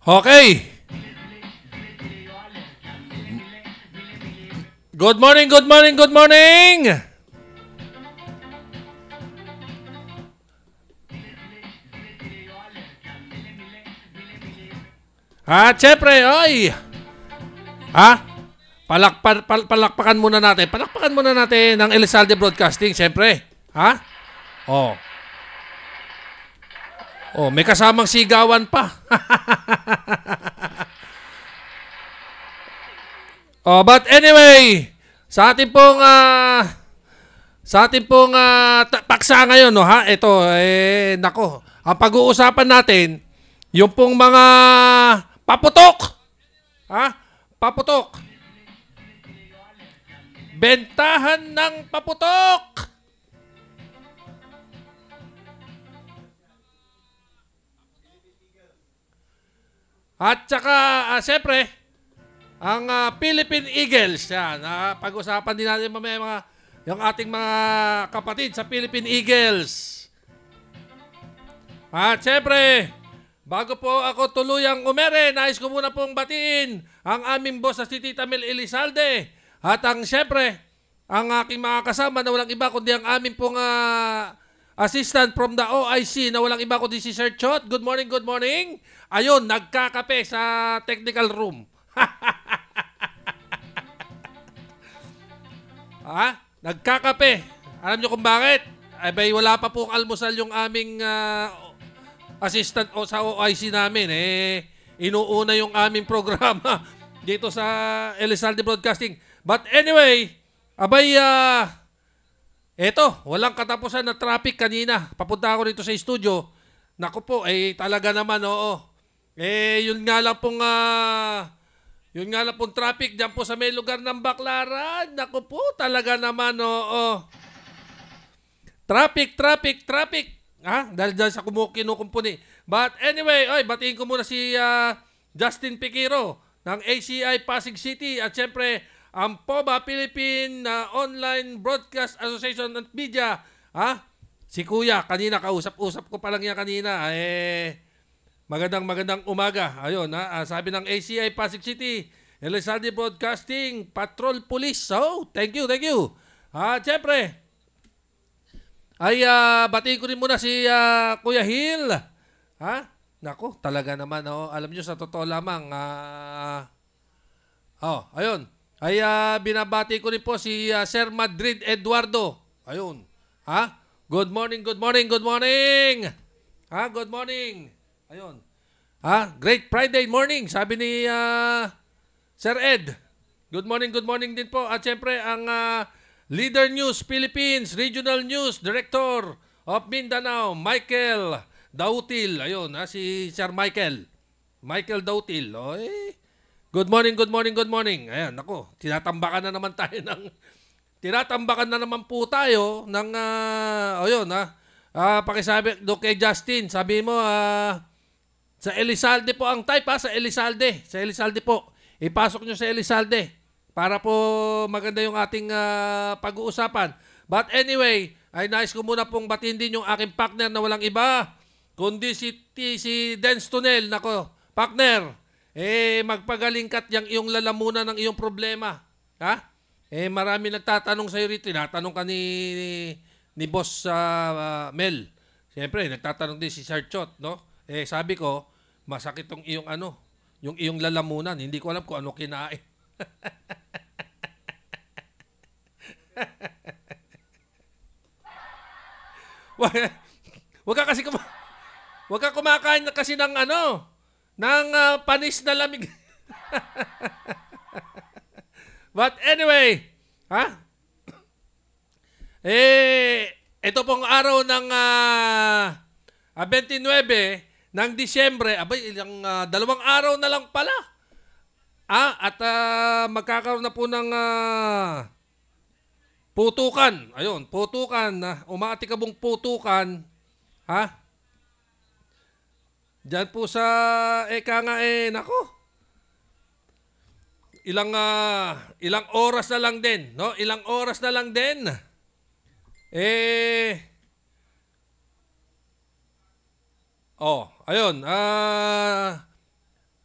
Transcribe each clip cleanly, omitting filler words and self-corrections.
Okay. Good morning, good morning, good morning. Siyempre, oy. Palakpakan muna natin. Palakpakan muna natin ng Elizalde Broadcasting, siyempre. Oh. Oh, may kasamang sigawan pa. But anyway, sa ating pong paksa ngayon, no, ito, nako, ang pag-uusapan natin, yung pong mga paputok. Paputok. Bentahan ng paputok. At saka, siyempre, ang Philippine Eagles. Yan, pag-usapan din natin mamaya yung ating mga kapatid sa Philippine Eagles. At siyempre, bago po ako tuluyang umere, nais ko muna pong batiin ang aming boss na si Tita Mel Elizalde. At siyempre, ang aking mga kasama na walang iba kundi ang aming pong assistant from the OIC na walang iba kundi si Sir Chot. Good morning, good morning. Ayun, nagkakape sa technical room. Nagkakape. Alam nyo kung bakit? Ay, wala pa pong almusal yung aming assistant sa OIC namin. Inuuna yung aming programa dito sa Elizalde Broadcasting. But anyway, eto, walang katapusan na traffic kanina. Papunta ako dito sa studio. Naku po, talaga naman, oo. Yun nga lang pong traffic dyan po sa may lugar ng Baclaran. Naku po, talaga naman, oo. Traffic. Dahil dyan sa kinukumpuni. But anyway, batiin ko muna si Justin Piquero ng ACI Pasig City. At syempre, ang POBA, Philippine Online Broadcast Association and Media. Si Kuya, kanina, kausap ko pa lang yan kanina. Magandang umaga. Ayun, sabi ng ACI Pasig City, Elizalde Broadcasting, Patrol Police. So, thank you. Siyempre, batiin ko rin muna si Kuya Hill. Nako, talaga naman. Alam nyo, sa totoo lamang. Ayun. Binabati ko rin po si Sir Madrid Eduardo. Ayun. Good morning. Good morning. Ayun. Great Friday morning, sabi ni Sir Ed. Good morning din po. At syempre, ang Leader News Philippines Regional News Director of Mindanao, Michael Dautil. Ayun, si Sir Michael Dautil. Good morning. Ayan, ako, tinatambakan na naman po tayo ng, pakisabi do kay Justin, sabi mo, sa Elizalde po ang type, sa Elizalde po. Ipasok nyo sa Elizalde para po maganda yung ating pag-uusapan. But anyway, ay nais ko muna pong batiin din yung aking partner na walang iba, kundi si Dance Tunel. Nako, partner, magpagaling kat yung lalamunan ng iyong problema. Marami nagtatanong sa'yo rito. Tinatanong ka ni Boss Mel. Siyempre, nagtatanong din si Sir Chot, no? Sabi ko, masakit tong iyong yung iyong lalamunan. Hindi ko alam kung ano kinain. Wag ka kumakain kasi ng panis na lamig. But anyway, ito pong araw ng 29 ng Disyembre, ilang 2 araw na lang pala. At magkakaroon na po ng putukan. Ayun, putukan. Umaatikabong putukan. Diyan po sa nako. Ilang oras na lang din, no? Ilang oras na lang din. Ayun,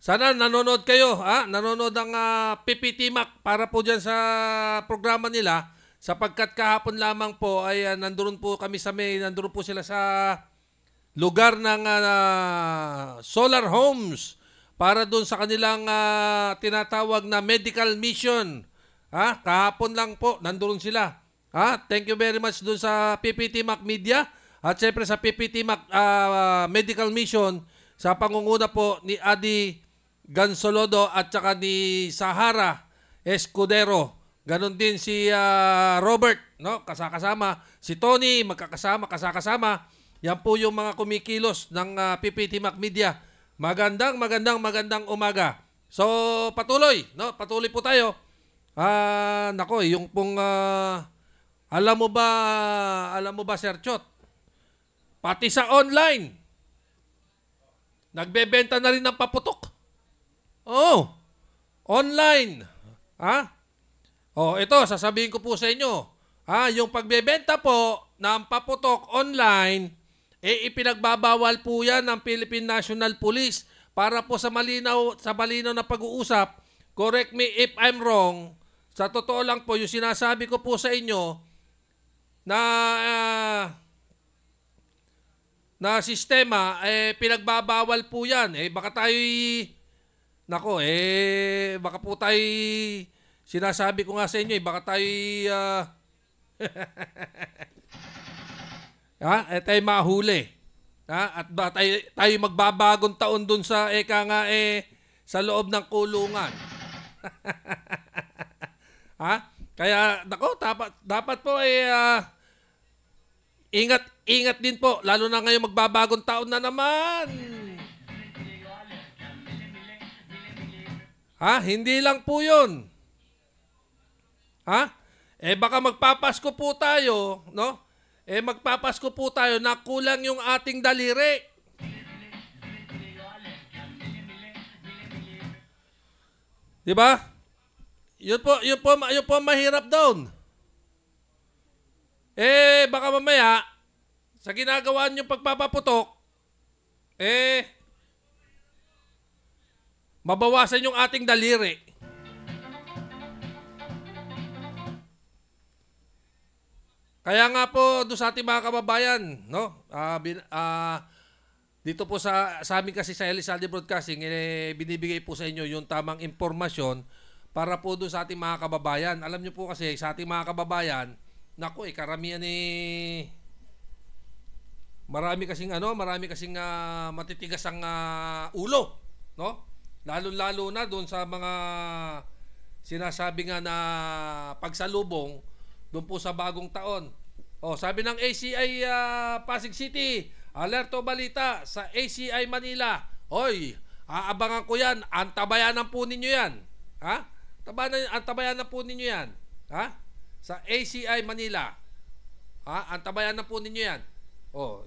Sana nanonood kayo, nanonood ang PPT Mac para po dyan sa programa nila sapagkat kahapon lamang po ay nandoon po kami nandoon po sila sa lugar ng solar homes para doon sa kanilang tinatawag na medical mission. Kahapon lang po nandoon sila. Thank you very much doon sa PPT Mac Media at syempre sa PPT Mac Medical Mission sa pangunguna po ni Adi Gansolodo at saka ni Sahara Escudero. Ganon din si Robert, no? Kasama. Si Tony, kasakasama. Yan po yung mga kumikilos ng PPT Mac Media. Magandang umaga. So, patuloy, no? Patuloy po tayo. Nako, yung pong alam mo ba Sir Chot? Pati sa online nagbebenta na rin ng paputok. Oh, online. Ito, sasabihin ko po sa inyo. Yung pagbebenta po ng paputok online, ipinagbabawal po yan ng Philippine National Police para po sa malinaw na pag-uusap. Correct me if I'm wrong. Sa totoo lang po, yung sinasabi ko po sa inyo na sistema, pinagbabawal po yan. Baka po tayo, sinasabi ko nga sa inyo, baka tayo, tayo mahuli. At ba tayo magbabagong taon dun sa, sa loob ng kulungan. Kaya, nako, dapat po, ingat din po, lalo na ngayon magbabagong taon na naman. Hindi lang po yun. Baka magpapasko po tayo, no? Magpapasko po tayo na kulang yung ating daliri. Di ba? Yun po mahirap doon. Baka mamaya, sa ginagawa nyo pagpapaputok, mabawasan yung ating daliri. Kaya nga po doon sa ating mga kababayan, no? Dito po sa amin kasi sa Elizalde Broadcasting, binibigay po sa inyo yung tamang impormasyon para po doon sa ating mga kababayan. Alam niyo po kasi sa ating mga kababayan, naku, karamihan marami kasing matitigas ang ulo, no? Lalo na doon sa mga sinasabi nga na pagsalubong doon po sa bagong taon. Sabi ng ACI Pasig City, alerto balita sa ACI Manila. Hoy, aabangan ko yan. Antabayanan po ninyo yan. Antabayanan po ninyo yan. Sa ACI Manila. Antabayanan po ninyo yan.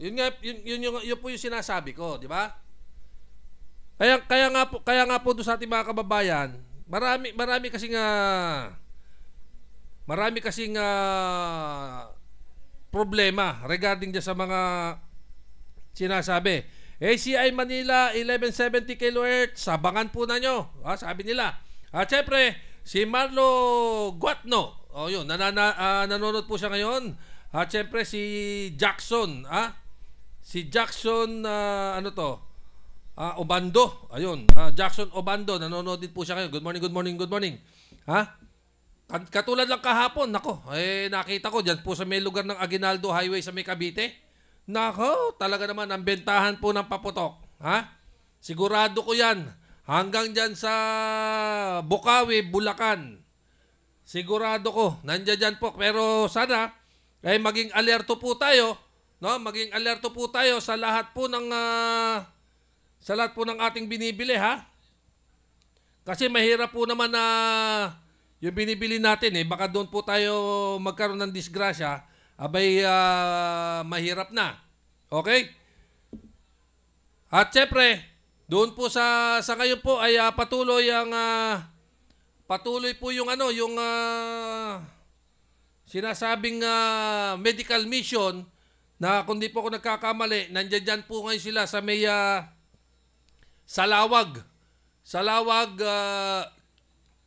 Yun po yung sinasabi ko, di ba? Kaya nga po doon sa ating mga kababayan, marami kasing problema regarding dyan sa mga sinasabi. ACI Manila 1170 kHz, sabangan po na nyo. Sabi nila. At syempre, si Marlo Guatno. Yun, nanonood po siya ngayon. At syempre, si Jackson. Si Jackson, Obando. Ayun, Jackson Obando. Nanonood din po siya ngayon. Good morning. Katulad lang kahapon, nako, nakita ko dyan po sa may lugar ng Aguinaldo Highway sa may Cavite. Nako, talaga naman ang bentahan po ng paputok. Sigurado ko yan. Hanggang dyan sa Bukawi, Bulacan. Sigurado ko, nandiyan dyan po. Pero sana, maging alerto po tayo, no? Maging alerto po tayo sa lahat po ng ating binibili, Kasi mahirap po naman na yung binibili natin, baka doon po tayo magkaroon ng disgrasya, mahirap na. Okay? At syempre, doon po sa ngayon po ay patuloy po yung sinasabing medical mission na kung di po ako nagkakamali, nandiyan po ngayon sila sa may Salawag. sa Lawag,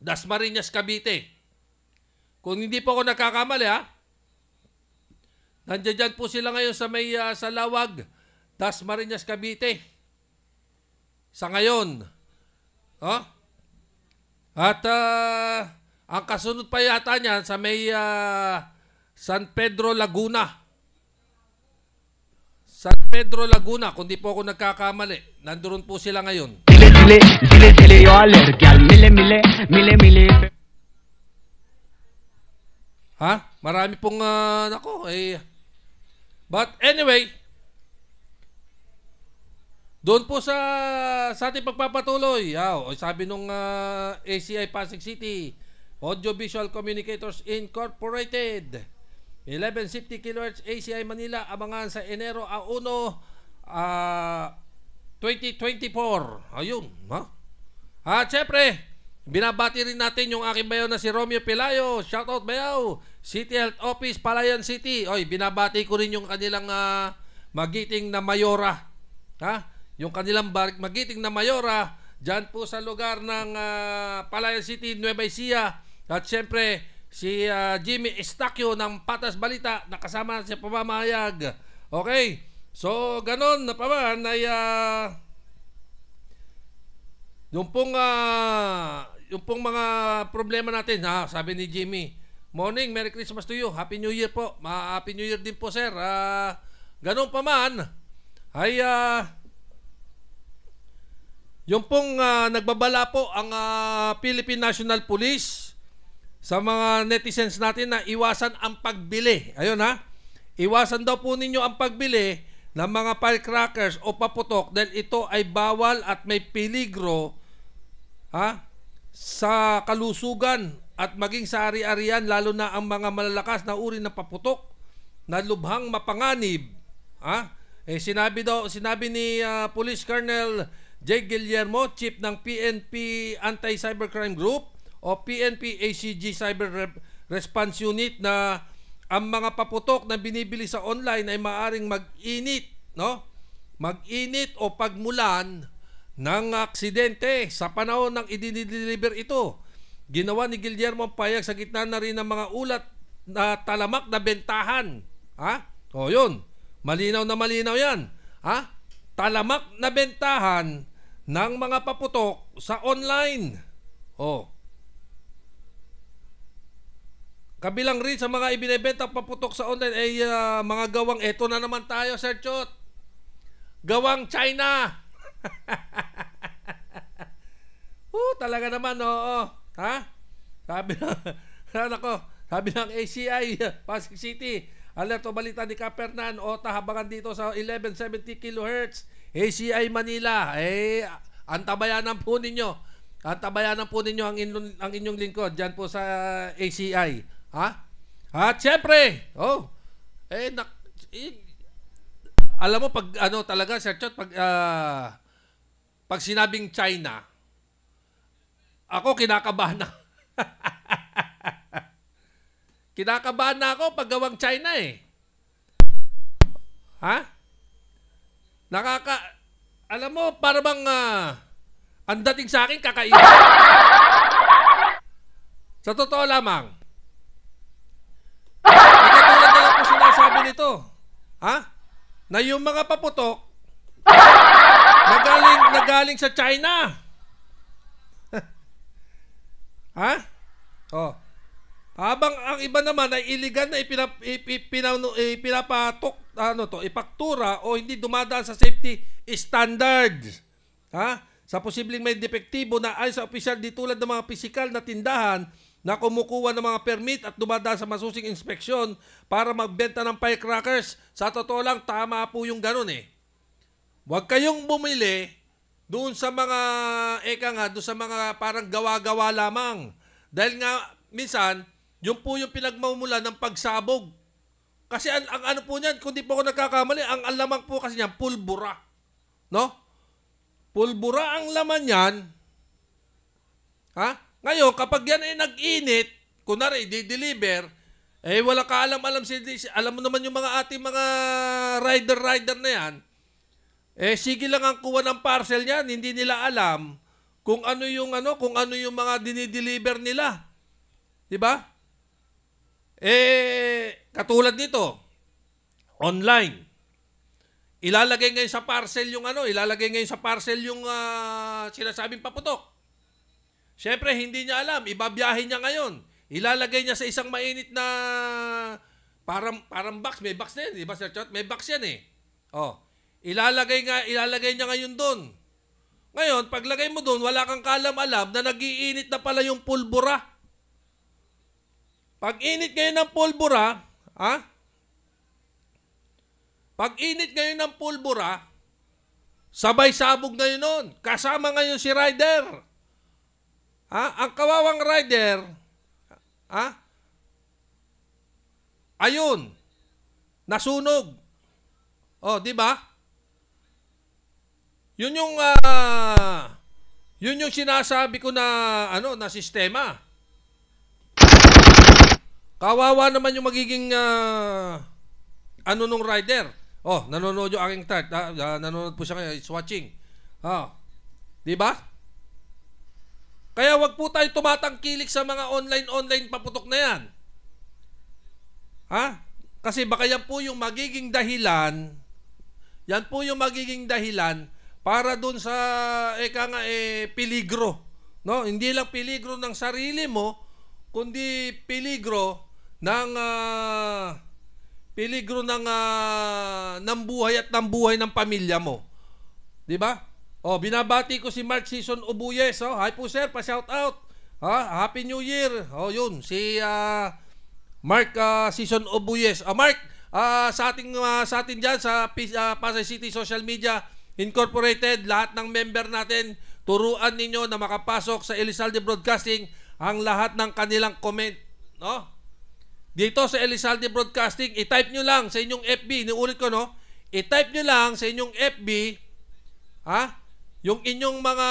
Dasmariñas, Cavite. Kung hindi po ako nagkakamali, ha? Nandiyan po sila ngayon sa may sa Lawag, Dasmariñas, Cavite. Sa ngayon. Oh? At ang kasunod pa yata niyan sa may San Pedro, Laguna. San Pedro, Laguna, kung di po ako nagkakamali. Nandoon po sila ngayon. Zile, yo alergial, mile. Ha? Marami pong, nako, but anyway, doon po sa ating pagpapatuloy, sabi nung ACI Pasig City, Audiovisual Communicators Incorporated, 1150 kHz ACI Manila, abangan sa Enero 1, 2024. Ayun, ha? At syempre, binabati rin natin yung aking bayaw na si Romeo Pelayo. Shoutout bayaw. City Health Office, Palayan City. Oy, binabati ko rin yung kanilang magiting na mayora. Ha? Yung kanilang magiting na mayora dyan po sa lugar ng Palayan City, Nueva Ecija. At syempre, si Jimmy Estacio ng Patas Balita, nakasama sa pamamahayag. Okay? So, ganon na pa man ay yung pong mga problema natin, sabi ni Jimmy, morning, Merry Christmas to you, Happy New Year po. Happy New Year din po, sir. Ganon pa man ay yung pong nagbabala po ang Philippine National Police sa mga netizens natin na iwasan ang pagbili. Ayun, ha? Iwasan daw po ninyo ang pagbili ng mga firecrackers o paputok dahil ito ay bawal at may peligro sa kalusugan at maging sa ari-arian, lalo na ang mga malalakas na uri ng paputok na lubhang mapanganib. Sinabi ni Police Colonel J. Guillermo, Chief ng PNP Anti-Cybercrime Group o PNP ACG Cyber Response Unit, na ang mga paputok na binibili sa online ay maaaring mag-init, no? Mag-init o pagmulan ng aksidente sa panahon ng i-deliver ito. Ginawa ni Guillermo ang payag sa gitna na rin ng mga ulat na talamak na bentahan. O yun, malinaw na malinaw yan. Talamak na bentahan ng mga paputok sa online. Kabilang rin sa mga ibinebenta paputok sa online ay mga gawang, eto na naman tayo, Sir Chot, gawang China. Talaga naman, oo. Sabi ng ACI Pasig City, alerto balita ni Kapernan, tahabangan dito sa 1170 kHz ACI Manila. Antabayanan po ninyo. Antabayanan po ninyo ang inyong lingkod dyan po sa ACI. At syempre, alam mo pag talaga, Sir Chot, pag sinabing China, ako kinakabahan na. Kinakabahan na ako pag gawang China alam mo, para bang ang dating sa akin kakaiba. Sa totoo lamang, katulad na lang po sinasabi nito, na yung mga paputok nagaling sa China. Habang ang iba naman ay iligan na ipinapatok, ipaktura o hindi dumadaan sa safety standards. Sa posibleng may depektibo na ayon sa opisyal, di tulad ng mga pisikal na tindahan na kumukuha ng mga permit at dumadaan sa masusing inspeksyon para magbenta ng firecrackers. Sa totoo lang, tama po yung ganun Huwag kayong bumili doon sa mga, doon sa mga parang gawa-gawa lamang. Dahil nga, minsan, yun po yung pinagmumula ng pagsabog. Kasi ang ano po niyan, kung di po ako nagkakamali, ang alamang po kasi niyan, pulbura. No? Pulbura ang laman niyan. Ngayon, kapag yan ay nag-init, kunwari, di-deliver, wala ka alam-alam, alam mo naman yung mga ating mga rider na yan, sige lang ang kuha ng parcel niyan, hindi nila alam kung ano yung mga dinideliver nila. 'Di ba? Katulad nito, online. Ilalagay ngayon sa parcel yung sinasabing paputok. Siyempre, hindi niya alam, ibabiyahe niya ngayon. Ilalagay niya sa isang mainit na parang box, may box na yan, di ba Sir Chot? May box yan eh. Oh, ilalagay niya ngayon doon. Ngayon, paglagay mo doon, wala kang kalam-alam na nagiinit na pala yung pulbura. Pag init ngayon ng pulbura, pag-init ngayon ng pulbura, sabay sabog na yun nun. Kasama ngayon si rider. Ang kawawang rider, ayun, nasunog. Oh, di ba? Yun yung sinasabi ko na na sistema. Kawawa naman yung magiging nung rider. Oh, nanonood yung aking tart. Nanonood po siya ngayon. It's watching. Di ba? Kaya wag po tayo tumatangkilik sa mga online paputok na yan. Kasi baka yan po yung magiging dahilan. Yan po yung magiging dahilan para dun sa peligro. No? Hindi lang peligro ng sarili mo, kundi peligro ng buhay at ng buhay ng pamilya mo. 'Di ba? Oh, binabati ko si Mark Season Obuyes. Oh, hi po sir, pa-shout out. Happy New Year. Oh, yun si Mark Season Obuyes. Mark, sa atin diyan sa Pasay City Social Media Incorporated, lahat ng member natin, turuan ninyo na makapasok sa Elizalde Broadcasting ang lahat ng kanilang comment, no? Dito sa Elizalde Broadcasting, i-type nyo lang sa inyong FB, niulit ko, no? I-type nyo lang sa inyong FB, yung inyong mga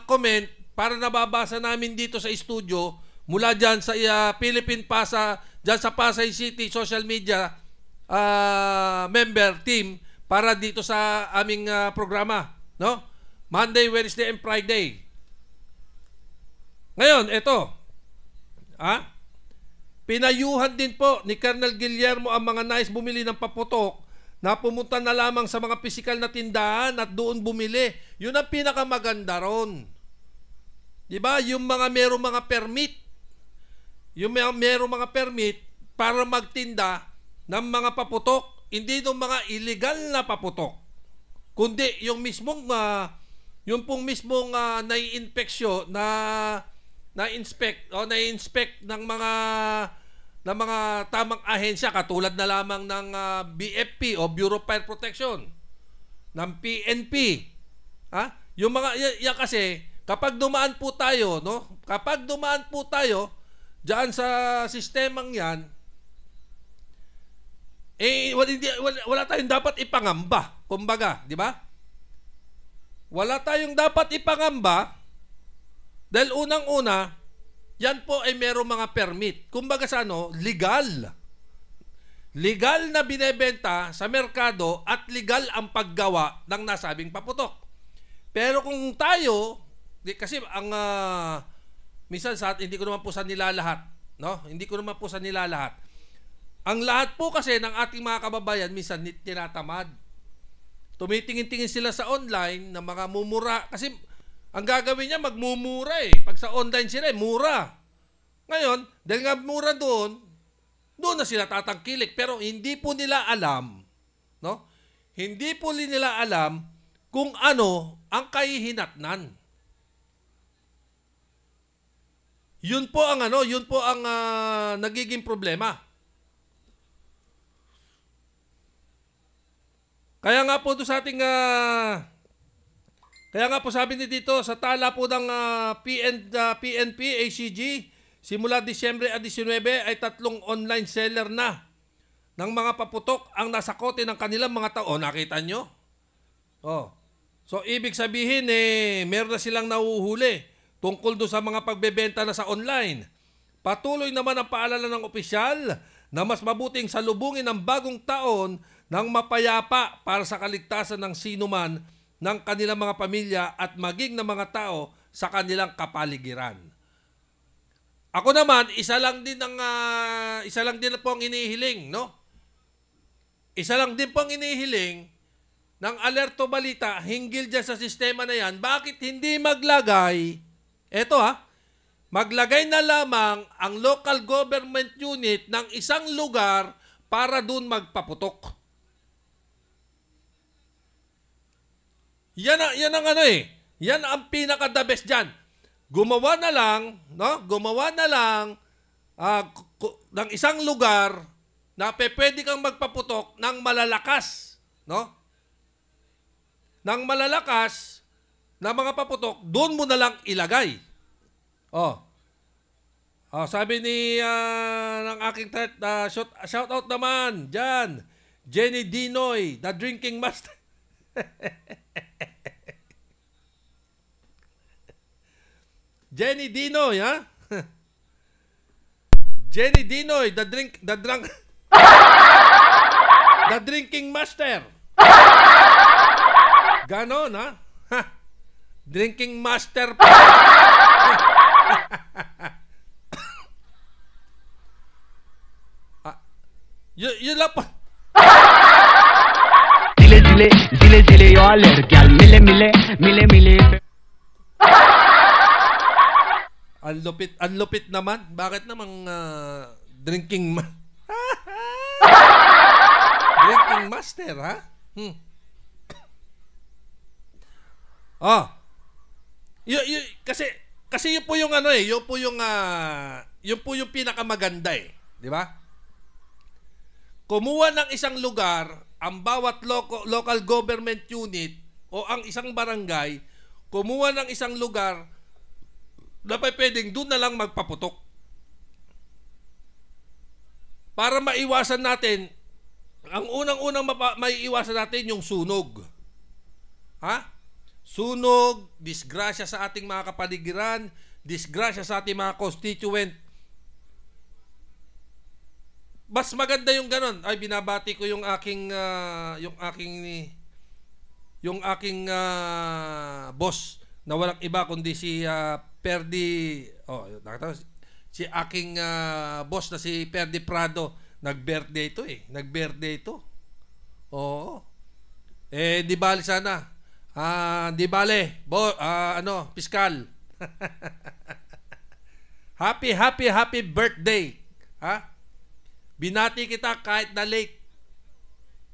comment para nababasa namin dito sa studio mula dyan sa Philippine Pasa, dyan sa Pasay City Social Media member team para dito sa aming programa, no? Monday, Wednesday, and Friday. Ngayon, eto, pinayuhan din po ni Colonel Guillermo ang mga nais bumili ng paputok na pumunta na lamang sa mga pisikal na tindahan at doon bumili. Yun ang pinakamaganda ron. Diba? Yung mga merong mga permit. Yung merong mga permit para magtinda ng mga paputok. Hindi ng mga illegal na paputok. Kundi yung mismong nai-inspeksyon na-inspect ng mga tamang ahensya katulad na lamang ng BFP o Bureau of Fire Protection, ng PNP. Yung mga yan kasi kapag dumaan po tayo, no? Kapag dumaan po tayo diyan sa sistemang 'yan, wala tayong dapat ipangamba, kumbaga, di ba? Wala tayong dapat ipangamba dahil unang-una, yan po ay merong mga permit. Kumbaga sa legal. Legal na binebenta sa merkado at legal ang paggawa ng nasabing paputok. Pero kung tayo, kasi minsan hindi ko naman po sa nilalahat, no? Hindi ko naman po sa nilalahat. Ang lahat po kasi ng ating mga kababayan minsan tinatamad. Tumitingin-tingin sila sa online na mga mumura kasi ang gagawin niya magmumura eh. Pag sa online sila mura. Ngayon, dahil nga mura doon na sila tatangkilik. Pero hindi po nila alam, no? Hindi po nila alam kung ano ang kahihinatnan. Yun po ang nagiging problema. Kaya nga po doon sa ating kaya nga po sabi ni dito sa tala po ng PNP ACG, simula Disyembre 19 ay 3 online seller na ng mga paputok ang nasakote ng kanilang mga tao. Nakita nyo? So ibig sabihin meron na silang nahuhuli tungkol doon sa mga pagbebenta na sa online. Patuloy naman ang paalala ng opisyal na mas mabuting salubungin ang bagong taon ng mapayapa para sa kaligtasan ng sinuman ng kanilang mga pamilya at maging ng mga tao sa kanilang kapaligiran. Ako naman, isa lang din po ang inihiling, no? Isa lang din po ang inihiling ng Alerto Balita hinggil dyan sa sistema na yan. Bakit hindi maglagay, maglagay na lamang ang local government unit ng isang lugar para dun magpaputok. Yan ang yan ang pinaka-the best dyan. Gumawa na lang ng isang lugar na pwede kang magpaputok ng malalakas, no? Ng malalakas na mga paputok, doon mo na lang ilagay. Sabi ng aking shout out naman diyan, Jenny Dinoy, the drinking master. Jenny Dinoy, ha? Jenny Dinoy, the drinking master. Ganon, ha? Drinking master pa. Yun lang pa. Zile yo alergia mile. Ang lupit naman. Bakit namang drinking drinking master, ha? Kasi yun po yung yun po yung pinakamaganda, di ba? Kumuha ng isang lugar ang bawat local government unit o ang isang barangay, kumuha ng isang lugar na pwedeng doon na lang magpaputok. Para maiwasan natin, ang unang-unang maiiwasan natin yung sunog. Ha? Sunog, disgrasya sa ating mga kapaligiran, disgrasya sa ating mga constituent. Mas maganda yung ganon. Ay, binabati ko yung aking boss na walang iba kundi si Perdi, si aking boss na si Perdi Prado. Nag-birthday ito. Oo. Di bali sana. Di bale. Piskal. Happy birthday. Ha? Binati kita kahit na late.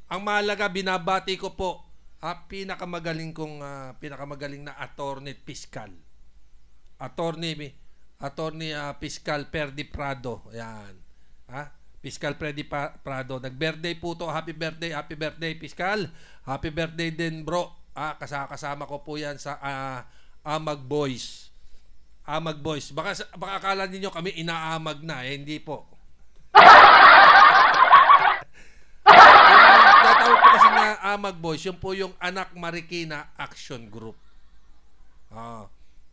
Ang mahalaga, binabati ko po pinakamagaling na attorney piskal. Attorney Piskal Perdi Prado. Ayan. Ha? Piskal Perdi Prado. Nag-birthday po to. Happy birthday, Piskal. Happy birthday din, bro. Kasama ko po yan sa Amag Boys. Amag Boys. Baka akala ninyo kami inaamag na. Hindi po. Tatawag po kasi na Amag Boys. Yun po yung Anak Marikina Action Group.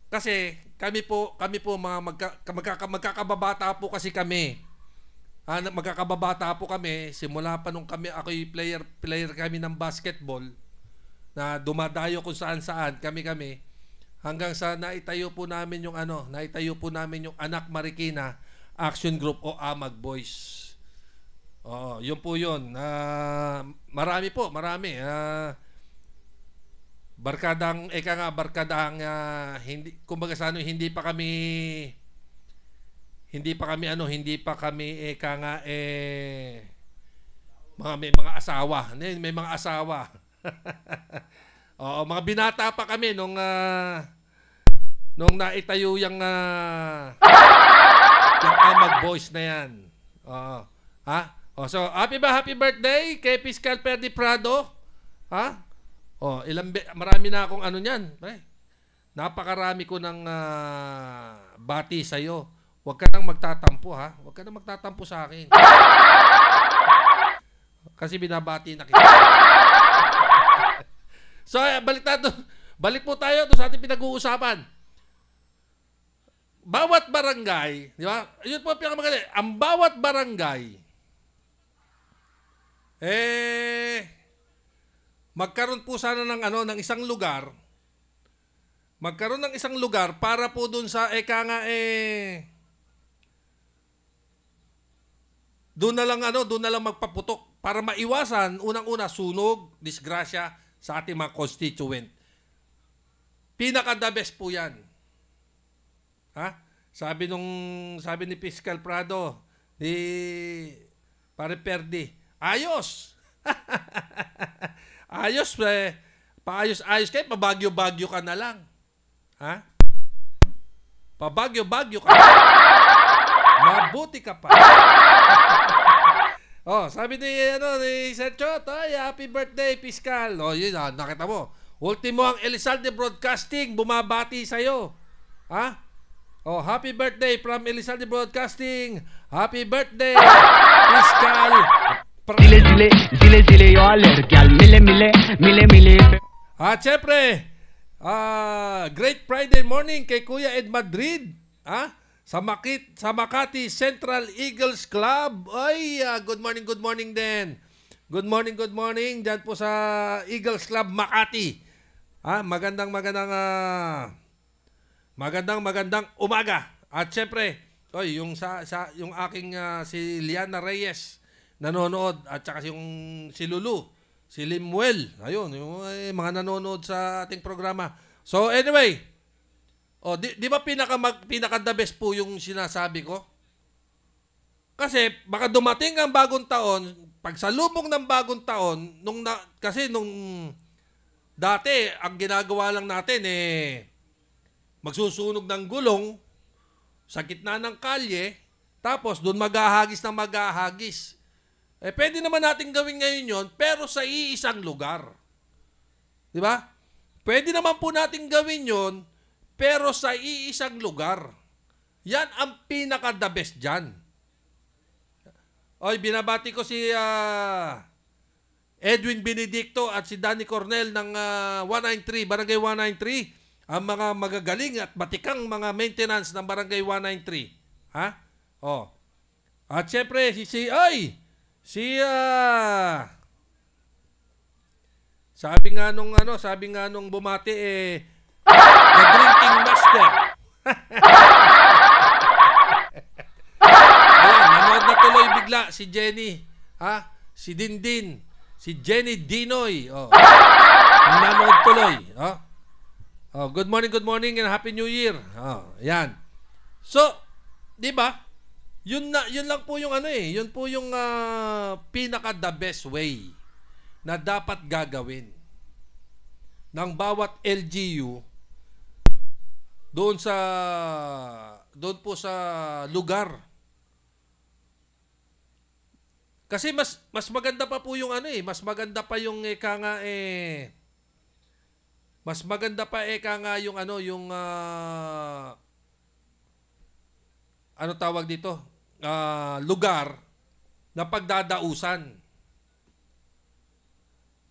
Kasi kami po mga magkakababata po kasi kami. Magkakababata po kami simula pa nung ako'y player kami ng basketball na dumadayo kung saan kami hanggang sa naitayo po namin yung Anak Marikina Action Group o Amag Boys. Yun po yun. Marami. Barkadang hindi kumbaga sa hindi pa kami may mga asawa. May mga asawa. Mga binata pa kami nung naitayo yung Amag Boys na yan. So happy birthday kay Piskal Perdi Prado. Ha? Marami na akong niyan. Napakarami ko ng bati sa'yo. Huwag ka nang magtatampo, ha? Huwag ka nang magtatampo sa akin. Kasi binabati na kita. So, balik po tayo doon sa ating pinag-uusapan. Bawat barangay, di ba? Yun po ang pinakamagaling. Ang bawat barangay, magkaroon po sana ng isang lugar magkaroon ng isang lugar para po dun sa doon na lang magpaputok para maiwasan unang-una sunog, disgrasya sa ating mga constituent. Pinaka-the best po 'yan. Ha? Sabi ni Fiscal Prado, ni Pare Perdi, ayos. Ayos paayos-ayos kayo, pabagyo-bagyo ka na lang. Ha? Pabagyo-bagyo ka. Mabuti ka pa. Oh, sabi ni Sir Chot, happy birthday, Fiscal. Oh, yun, nakita mo. Ultimo ang Elizalde Broadcasting bumabati sa iyo. Ha? Oh, happy birthday from Elizalde Broadcasting. Happy birthday, Fiscal. Zile, yo alergial. Mile. At syempre, Great Friday morning kay Kuya Ed Madrid. Sa Makati Central Eagles Club. Ay, good morning din. Good morning diyan po sa Eagles Club Makati. Magandang umaga. At syempre, yung yung aking si Liana Reyes nanonood at saka si Lulu, si Limuel. Ayun, yung mga nanonood sa ating programa. So anyway, di ba pinaka the best po yung sinasabi ko? Kasi baka dumating ang bagong taon, pagsalubong ng bagong taon, kasi nung dati, ang ginagawa lang natin magsusunog ng gulong sa gitna ng kalye, tapos doon maghahagis. Pwede naman natin gawin ngayon yon, pero sa iisang lugar. Di ba? Pwede naman po natin gawin yon, pero sa iisang lugar. Yan ang pinaka-the best dyan. Oy, binabati ko si Edwin Benedicto at si Danny Cornel ng 193, Barangay 193, ang mga magagaling at batikang mga maintenance ng Barangay 193. Ha? Oh. At syempre, sabi nga nung bumati the drinking master. Ayan, nanood na tuloy bigla si Jenny, si Dindin, si Jenny Dinoy. Nanood tuloy. Good morning and Happy New Year. Yan. So, 'di ba? Yun lang po yung yun po yung pinaka the best way na dapat gagawin ng bawat LGU doon po sa lugar. Kasi mas maganda pa po yung mas maganda pa yung mas maganda pa yung tawag dito? Lugar na pagdadausan.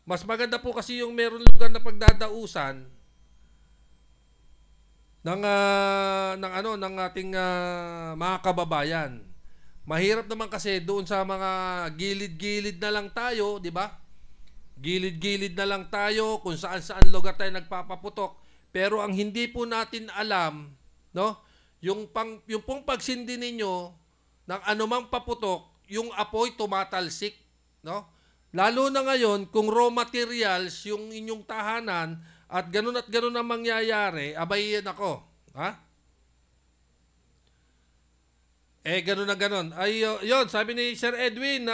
Mas maganda po kasi yung meron lugar na pagdadausan ng ating mga kababayan. Mahirap naman kasi doon sa mga gilid-gilid na lang tayo, di ba? Gilid-gilid na lang tayo kung saan-saan lugar tayo nagpapaputok. Pero ang hindi po natin alam, no? Yung pong pagsindi ninyo ng anumang paputok, yung apoy tumatalsik, no? Lalo na ngayon, kung raw materials yung inyong tahanan at ganun ang mangyayari, abay nako, ha? Ganun na ganun. Ay, yun, sabi ni Sir Edwin,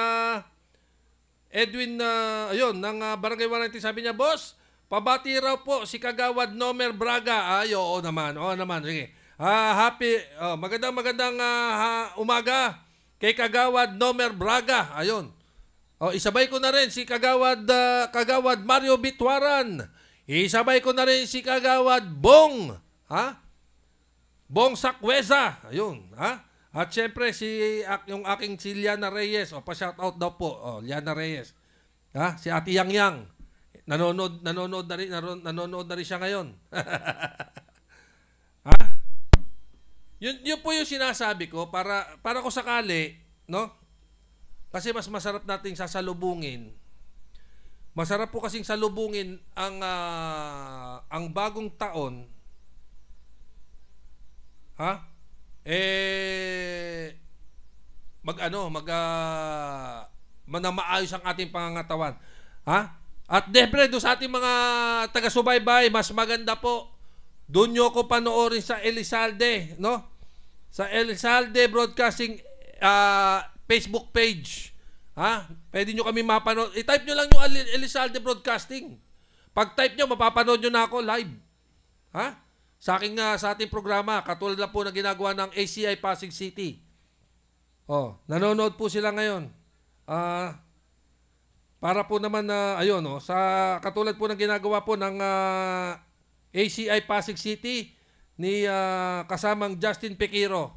ayun, ng Barangay 190, sabi niya, boss, pabati raw po si Kagawad Nomer Braga. Ay, oo naman, sige. Magandang umaga kay Kagawad Nomer Braga. Ayun. Isabay ko na rin si Kagawad Mario Bitwaran. Isabay ko na rin si Kagawad Bong. Bong Sakweza. Ayun, At syempre yung aking si Liana Reyes, pa-shoutout daw po. Liana Reyes. Si Ate Yang Yang. Nanonood na rin siya ngayon. Yun po yung sinasabi ko para ko sakali, no? Kasi mas masarap nating sasalubungin. Masarap po kasing salubungin ang bagong taon ha? Maayos ang ating pangangatawan. Ha? At syempre, doon sa ating mga taga-subaybay, mas maganda po, doon nyo ko panoorin sa Elizalde, no? Sa Elizalde Broadcasting Facebook page. Ha? Pwede nyo kami mapanood. I-type nyo lang yung Elizalde Broadcasting. Pag-type nyo, mapapanood nyo na ako live. Ha? Sa ating programa, katulad na po na ginagawa ng ACI Pasig City. Oh, nanonood po sila ngayon. Para po naman ayun, sa katulad po ng ginagawa po ng ACI Pasig City ni kasamang Justin Pequiro.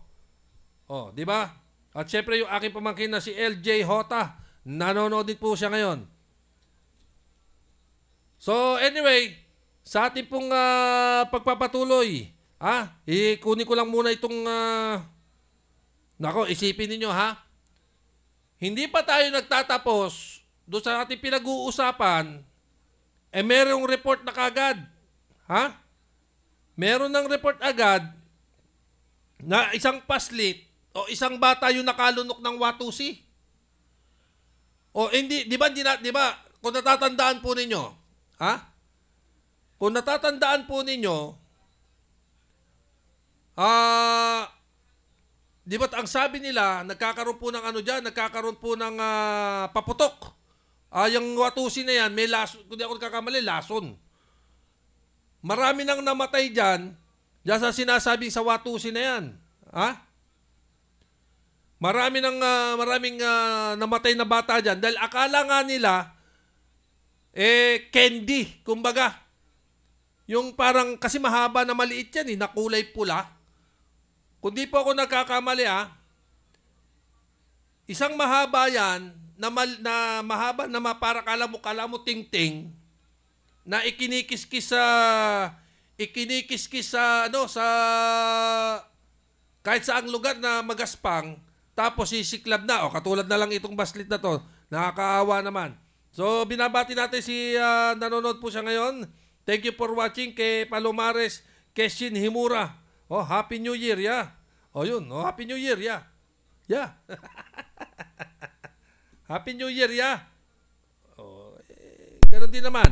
Oh, di ba? At syempre yung aking pamangkin na si LJ Hota, nanonood din po siya ngayon. So anyway, sa ating pong pagpapatuloy, kunin ko lang muna itong isipin ninyo ha. Hindi pa tayo nagtatapos doon sa ating pinag-uusapan, merong report na kagad. Ha? Meron ng report agad na isang paslit o isang bata yung nakalunok ng Watusi. O hindi, di ba, kung natatandaan po ninyo, ha? Kung natatandaan po ninyo, di ba ang sabi nila, nagkakaroon po ng nagkakaroon po ng paputok. Yung Watusi na yan, may lason, kung di ako nagkakamali, lason. Marami nang namatay dyan sa sinasabing sa Watusi na yan. Ha? Maraming namatay na bata dyan dahil akala nga nila, candy, kumbaga. Yung parang, kasi mahaba na maliit yan, na kulay pula. Kung di po ako nagkakamali, isang mahaba yan, na mahaba na para kala mo ting-ting, na ikinikiskis sa kahit saang lugar na magaspang, tapos sisiklab na. Katulad na lang itong baslit na to. Nakakaawa naman. So, binabati natin si nanonood po siya ngayon. Thank you for watching kay Palomares Keshin Himura. Happy New Year, yeah. Yun. Happy New Year, yeah. Yeah. Happy New Year, yeah. Ganun din naman.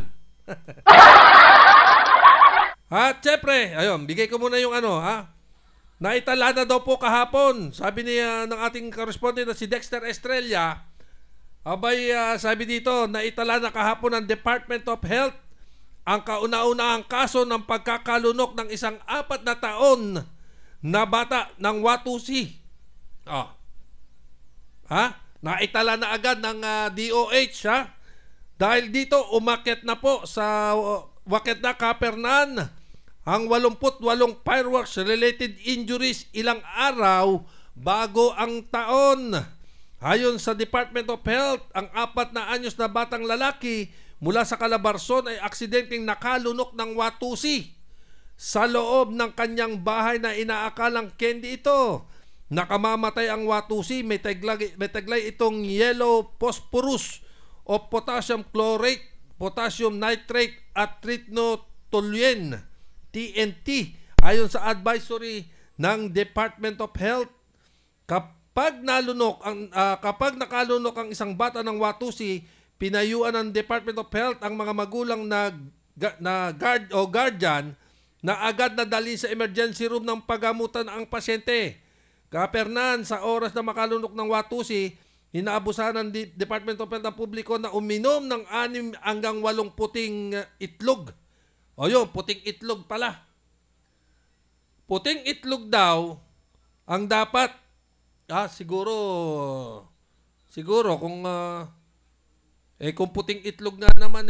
At syempre, ayun, bigay ko muna yung naitala na daw po kahapon. Sabi niya ng ating correspondent na si Dexter Estrella, sabi dito, naitala na kahapon ng Department of Health ang kauna-unahang kaso ng pagkakalunok ng isang 4 na taon na bata ng Watusi. Naitala na agad ng DOH, dahil dito umakyat na po sa Wakit na Kapernan ang 88 fireworks related injuries ilang araw bago ang taon. Ayon sa Department of Health, ang 4 na anyos na batang lalaki mula sa Calabarzon ay aksidenteng nakalunok ng Watusi sa loob ng kanyang bahay na inaakalang candy ito. Nakamamatay ang Watusi, may taglay itong yellow phosphorus o potassium chlorate, potassium nitrate at tritnotoluene, TNT. Ayon sa advisory ng Department of Health, kapag nakalunok ang isang bata ng Watusi, pinayuan ng Department of Health ang mga magulang na guard o guardian na agad na dali sa emergency room ng pagamutan ang pasyente. Kapernan, sa oras na makalunok ng Watusi, inaabusahan ng Department of Health ang publiko na uminom ng 6 hanggang 8 puting itlog. Yun, puting itlog pala. Puting itlog daw ang dapat. Siguro kung puting itlog nga naman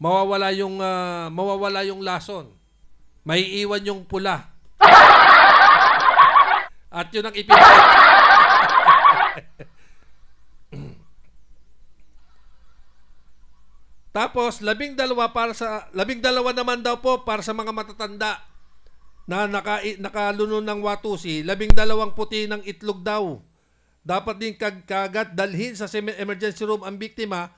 mawawala yung lason. May iwan yung pula. At yun ang ipinag. Tapos 12 naman daw po para sa mga matatanda na nakalunod ng Watusi, 12 puti ng itlog daw. Dapat din kagad dalhin sa emergency room ang biktima.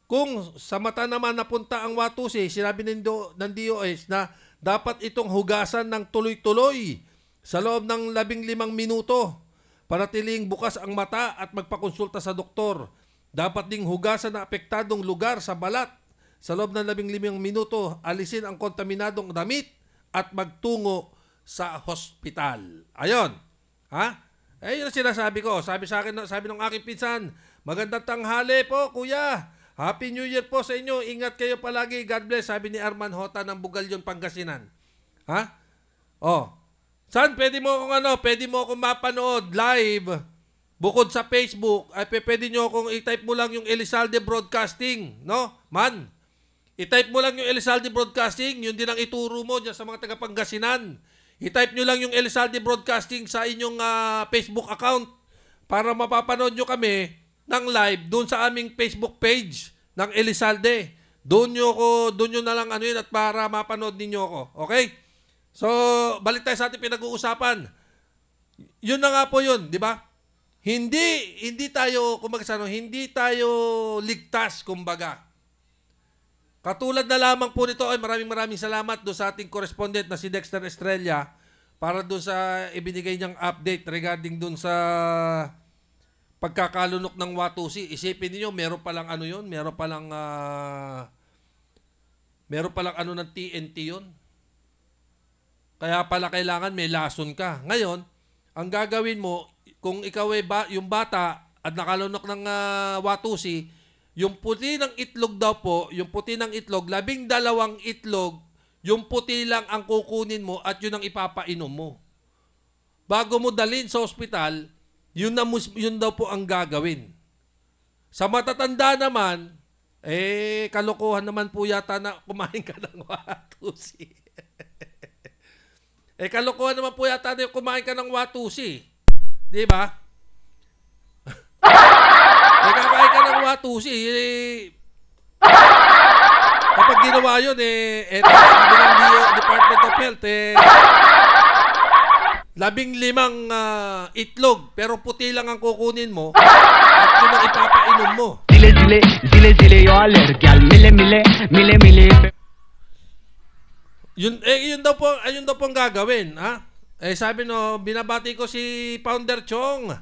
Kung sa mata naman napunta ang Watusi, sinabi ng DOH na dapat itong hugasan ng tuloy-tuloy sa loob ng 15 minuto. Panatiling bukas ang mata at magpakonsulta sa doktor. Dapat ding hugasan na apektadong lugar sa balat. Sa loob ng 15 minuto, alisin ang kontaminadong damit at magtungo sa hospital. Ayon. Ha? Yun ang sinasabi ko. Sabi sa akin, sabi ng aking pinsan, magandang tanghali po, kuya. Happy New Year po sa inyo. Ingat kayo palagi. God bless. Sabi ni Arman Hota ng Bugalyon, Pangasinan. Ha? Oh. San, pwede mo akong mapanood live bukod sa Facebook. Ay pwede nyo akong i-type mo lang yung Elizalde Broadcasting, no? Man. I-type mo lang yung Elizalde Broadcasting, yun din ang ituro mo dyan sa mga taga-Pangasinan. I-type nyo lang yung Elizalde Broadcasting sa inyong Facebook account para mapapanood nyo kami ng live doon sa aming Facebook page ng Elizalde. Doon nyo na lang yun at para mapanood ninyo ako. Okay? So, balik tayo sa ating pinag-uusapan. Yun na nga po yun, di ba? Hindi tayo ligtas, kumbaga. Katulad na lamang po nito, ay maraming salamat doon sa ating correspondent na si Dexter Estrella para doon sa ibinigay niyang update regarding doon sa pagkakalunok ng Watusi. Isipin niyo, meron palang ng TNT yun. Kaya pala kailangan may lason ka. Ngayon, ang gagawin mo, kung ikaw ay yung bata at nakalunok ng Watusi, yung puti ng itlog daw po, 12 itlog, yung puti lang ang kukunin mo at yun ang ipapainom mo. Bago mo dalhin sa ospital, yun daw po ang gagawin. Sa matatanda naman, kalokohan naman po yata na kumain ka ng Watusi. Kalokohan naman po yata na kumain ka ng Watusi. Di ba? Kakain ka ng Watusi. Kapag ginawa yun, sabi ng Department of Health, 15 itlog, pero puti lang ang kukunin mo at yun ang ipapainom mo. Zile, yo alergia, mile. Yun daw po ang gagawin, ha? Sabi binabati ko si Founder Chong.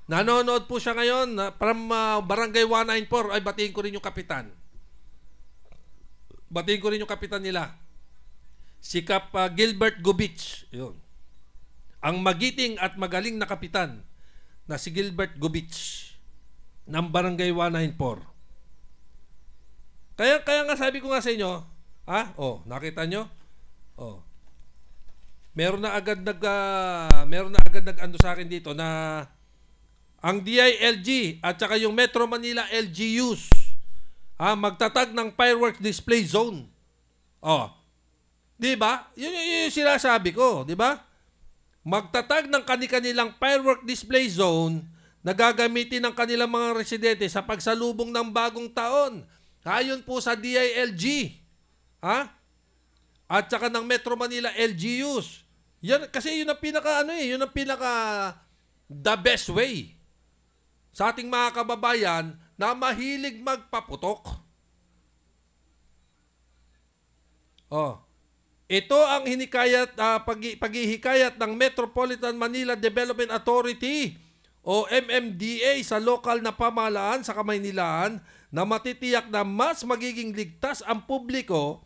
Nanonood po siya ngayon from Barangay 194. Ay, batiin ko rin yung kapitan. Nila. Si Kap Gilbert Gubich. Yun. Ang magiting at magaling na kapitan na si Gilbert Gubich ng Barangay 194. Kaya nga sabi ko nga sa inyo, ha? Nakita nyo? Meron na agad nag-ano sa akin dito na ang DILG at saka yung Metro Manila LGUs magtatag ng fireworks display zone. Di ba? Yun yung sinasabi ko, di ba? Magtatag ng kanilang firework display zone na gagamitin ng kanilang mga residente sa pagsalubong ng bagong taon. Ayon po sa DILG. At saka ng Metro Manila LGUs. Yan, kasi yun ang the best way sa ating mga kababayan na mahilig magpaputok. Ito ang paghihikayat ng Metropolitan Manila Development Authority o MMDA sa lokal na pamahalaan sa Kamaynilaan na matitiyak na mas magiging ligtas ang publiko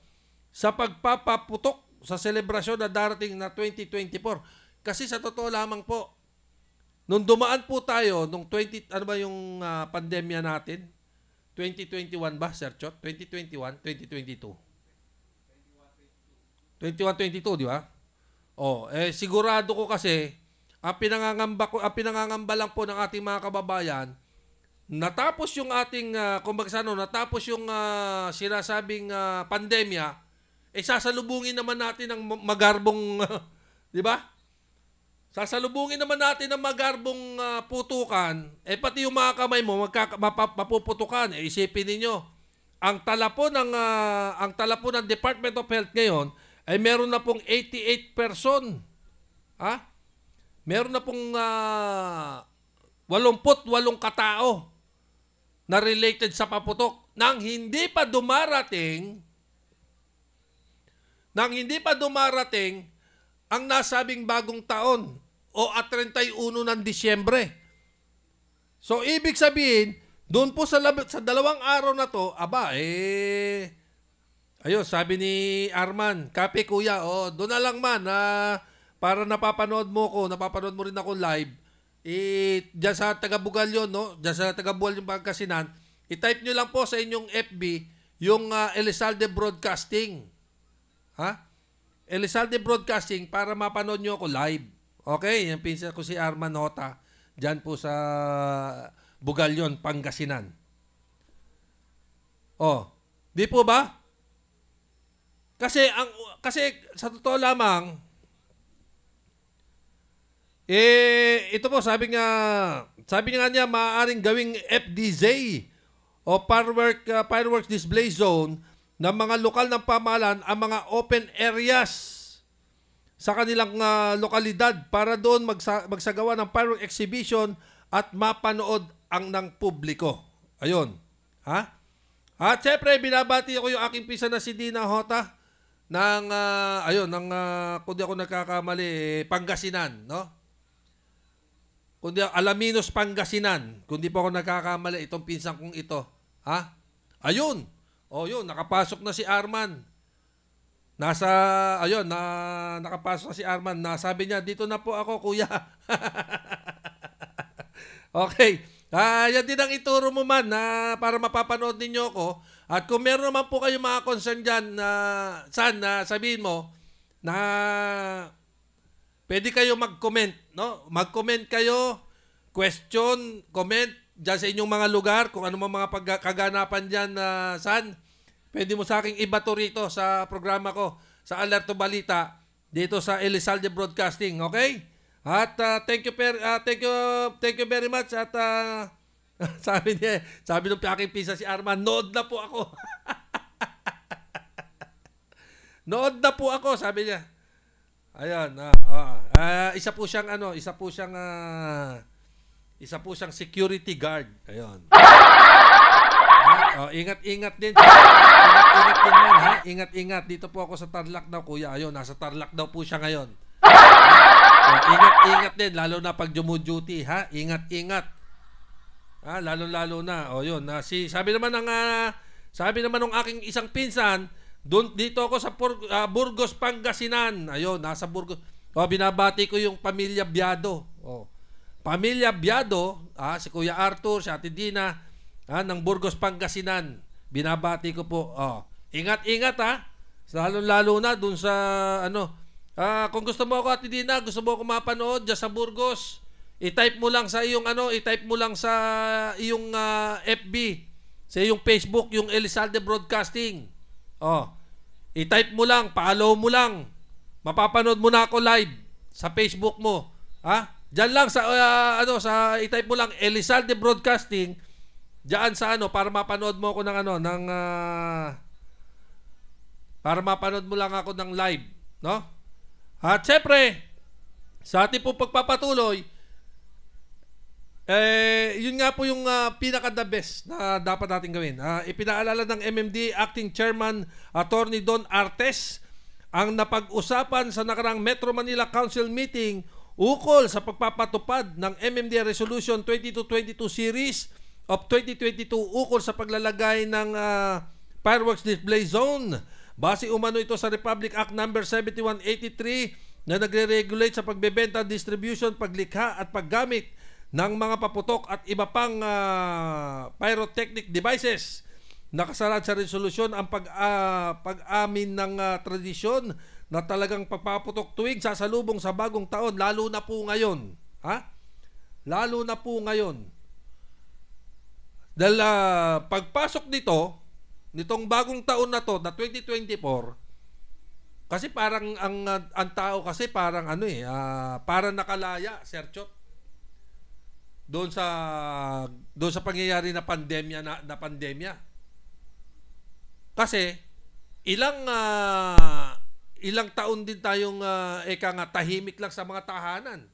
sa pagpapaputok sa selebrasyon na darating na 2024. Kasi sa totoo lamang po, nung dumaan po tayo, nung pandemya natin? 2021 ba, Sir Chot? 2021, 2022? 21-22, di ba? Sigurado ko kasi, ang pinangangamba lang po ng ating mga kababayan, natapos yung ating, natapos yung sinasabing pandemya, sasalubungin naman natin ng magarbong, di ba? Sasalubungin naman natin ng magarbong putukan, pati yung mga kamay mo mapuputukan. Isipin ninyo, ang tala po ng Department of Health ngayon ay meron na pong 88 person. Meron na pong 88 katao na related sa paputok nang hindi pa dumarating nang hindi pa dumarating ang nasabing bagong taon o at 31 ng Disyembre. So, ibig sabihin, doon po sa 2 araw na to, ayun, sabi ni Arman, kape kuya, doon na lang man, para napapanood mo rin ako live, dyan sa taga-Bugalyon, no? Dyan sa taga-Bugalyon Pangasinan, i-type nyo lang po sa inyong FB yung Elizalde Broadcasting. Ha? Elizalde Broadcasting para mapanood nyo ako live. Okay? Yan pinsan ko si Arman Hota. Dyan po sa Bugalyon, Pangasinan. Di po ba? Kasi sa totoo lamang, ito po, sabi nga niya, maaaring gawing FDZ o fireworks display zone ng mga lokal ng pamahalaan ang mga open areas sa kanilang lokalidad para doon magsagawa ng firework exhibition at mapanood ang ng publiko. Ayun. Ha? At syempre, binabati ko yung aking pisa na si Dina Hota ng, kung di ako nagkakamali, Pangasinan, no? Kundi Alaminos, Pangasinan. Kung di po ako nagkakamali, itong pinsan kong ito. Ha? Ayun. Yun, nakapasok na si Arman. Nakapasok na si Arman. Sabi niya, dito na po ako, kuya. Okay. Yan din ang ituro mo man para mapapanood ninyo ako. At kung meron naman po kayo mga concern dyan, sabihin mo na pwede kayo mag-comment, no? Mag-comment kayo, question, comment dyan sa inyong mga lugar, kung ano mga kaganapan dyan pwede mo sa aking ibato rito sa programa ko, sa Alerto Balita, dito sa Elizalde Broadcasting, okay? At thank you very much. At sabi ng aking pisa si Arman, nood na po ako. Nood na po ako, sabi niya. Ayun, isa po siyang security guard. Ayun. Ingat-ingat din. Ingat-ingat din man, ha? Ingat-ingat. Dito po ako sa Tarlac daw, kuya. Ayun, nasa Tarlac daw po siya ngayon. Ingat-ingat din, lalo na pag duty, ha? Ingat-ingat. Lalo-lalo na. Yun. Sabi naman ng aking isang pinsan, dito ako sa Burgos, Pangasinan. Ayun, nasa Burgos. Binabati ko yung pamilya Biado. Pamilya Biado, si Kuya Arthur, si Ate Dina, ng Burgos, Pangasinan. Binabati ko po. Ingat-ingat, ha. Lalo-lalo na dun sa kung gusto mo ako, Ate Dina, gusto mo ako mapanood dyan sa Burgos, i-type mo lang sa iyong FB, sa iyong Facebook, yung Elizalde Broadcasting. I-type mo lang, follow mo lang. Mapapanood mo na ako live sa Facebook mo. Diyan lang sa i-type mo lang Elizalde Broadcasting. Diyan sa para mapanood mo ako para mapanood mo lang ako ng live, no? At syempre, sa ating po pagpapatuloy, yun nga po yung pinaka-the best na dapat natin gawin. Ipinaalala ng MMD Acting Chairman Attorney Don Artes ang napag-usapan sa nakarang Metro Manila Council meeting ukol sa pagpapatupad ng MMD Resolution 2222 Series of 2022 ukol sa paglalagay ng fireworks display zone. Base umano ito sa Republic Act No. 7183 na nagre-regulate sa pagbebenta, distribution, paglikha at paggamit ng mga paputok at iba pang pyrotechnic devices. Nakasaad sa resolusyon ang pag-amin ng tradisyon na talagang pagpaputok tuwing sasalubong sa bagong taon, lalo na po ngayon. Lalo na po ngayon. Dahil pagpasok nitong bagong taon na to, na 2024, kasi parang ang tao kasi parang parang nakalaya, Sir Chot. Doon sa pangyayari na pandemya. Kasi ilang taon din tayong tahimik lang sa mga tahanan.